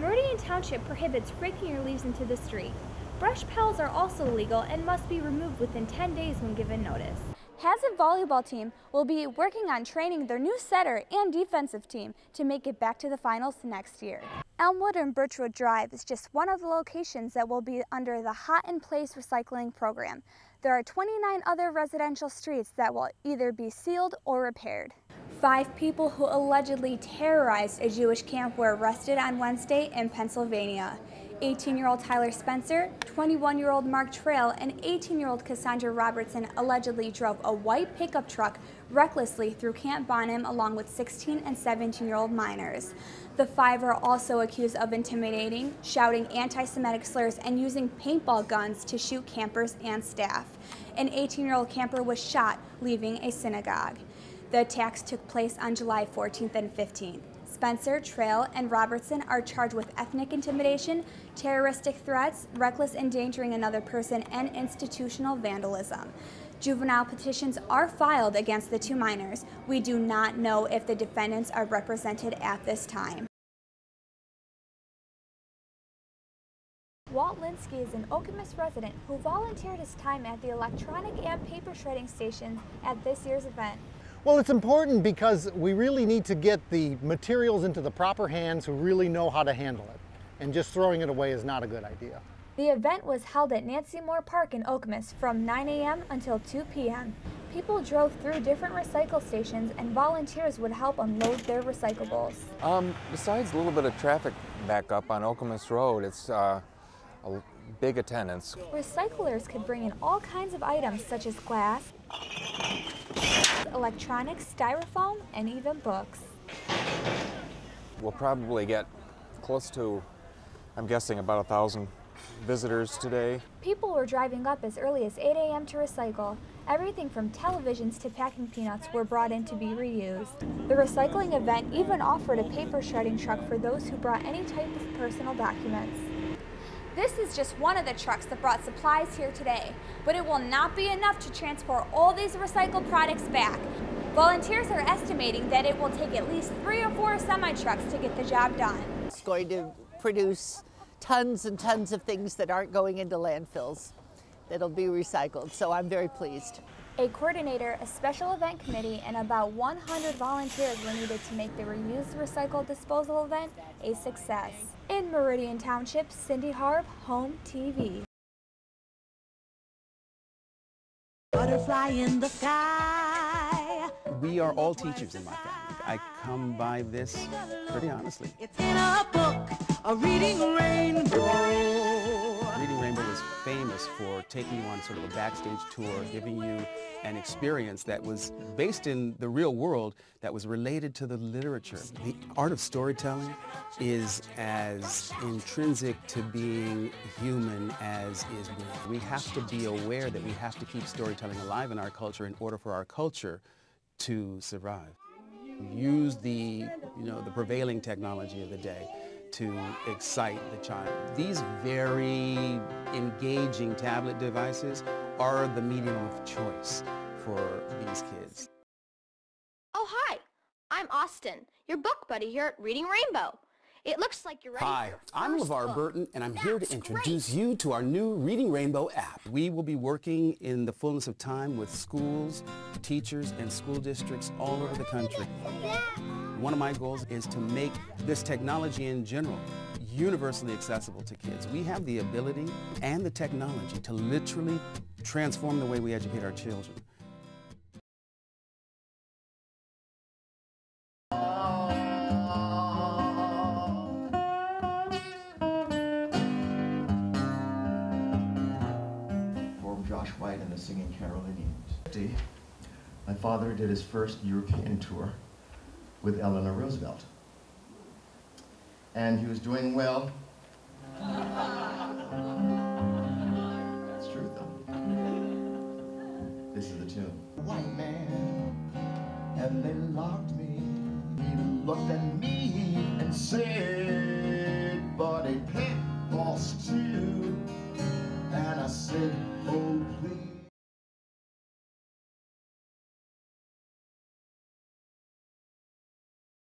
Meridian Township prohibits raking your leaves into the street. Brush piles are also illegal and must be removed within 10 days when given notice. Hazard volleyball team will be working on training their new setter and defensive team to make it back to the finals next year. Elmwood and Birchwood Drive is just one of the locations that will be under the Hot in Place recycling program. There are 29 other residential streets that will either be sealed or repaired. 5 people who allegedly terrorized a Jewish camp were arrested on Wednesday in Pennsylvania. 18-year-old Tyler Spencer, 21-year-old Mark Trail, and 18-year-old Cassandra Robertson allegedly drove a white pickup truck recklessly through Camp Bonham along with 16 and 17-year-old minors. The 5 are also accused of intimidating, shouting anti-Semitic slurs, and using paintball guns to shoot campers and staff. An 18-year-old camper was shot leaving a synagogue. The attacks took place on July 14th and 15th. Spencer, Trail, and Robertson are charged with ethnic intimidation, terroristic threats, reckless endangering another person, and institutional vandalism. Juvenile petitions are filed against the 2 minors. We do not know if the defendants are represented at this time. Walt Linsky is an Okemos resident who volunteered his time at the electronic and paper shredding stations at this year's event. Well, it's important because we really need to get the materials into the proper hands who really know how to handle it. And just throwing it away is not a good idea. The event was held at Nancy Moore Park in Okemos from 9 a.m. until 2 p.m. People drove through different recycle stations and volunteers would help unload their recyclables. Besides a little bit of traffic backup on Okemos Road, it's a big attendance. Recyclers could bring in all kinds of items such as glass, electronics, styrofoam, and even books. We'll probably get close to, I'm guessing, about 1,000 visitors today. People were driving up as early as 8 a.m. to recycle. Everything from televisions to packing peanuts were brought in to be reused. The recycling event even offered a paper shredding truck for those who brought any type of personal documents. This is just one of the trucks that brought supplies here today, but it will not be enough to transport all these recycled products back. Volunteers are estimating that it will take at least 3 or 4 semi-trucks to get the job done. It's going to produce tons and tons of things that aren't going into landfills that'll be recycled, so I'm very pleased. A coordinator, a special event committee, and about 100 volunteers were needed to make the reused recycled disposal event a success. In Meridian Township, Cindy Harb, Home TV. Butterfly in the sky. We are all teachers in my family. I come by this pretty honestly. It's in a book, a reading rainbow. Reading Rainbow is famous for taking you on sort of a backstage tour, giving you an experience that was based in the real world that was related to the literature. The art of storytelling is as intrinsic to being human as is we. We have to be aware that we have to keep storytelling alive in our culture in order for our culture to survive. Use the prevailing technology of the day to excite the child. These very engaging tablet devices are the medium of choice for these kids. Oh, hi. I'm Austin, your book buddy here at Reading Rainbow. It looks like you're ready. Hi, I'm LeVar book. Burton, and I'm here to introduce you to our new Reading Rainbow app. We will be working in the fullness of time with schools, teachers, and school districts all over the country. One of my goals is to make this technology in general universally accessible to kids. We have the ability and the technology to literally transform the way we educate our children. Josh White and the Singing Carolinians. My father did his first European tour with Eleanor Roosevelt. And he was doing well. That's true, though. This is the tune. White man, and they locked me. He looked at me and said, but a pit boss too. And I said, oh,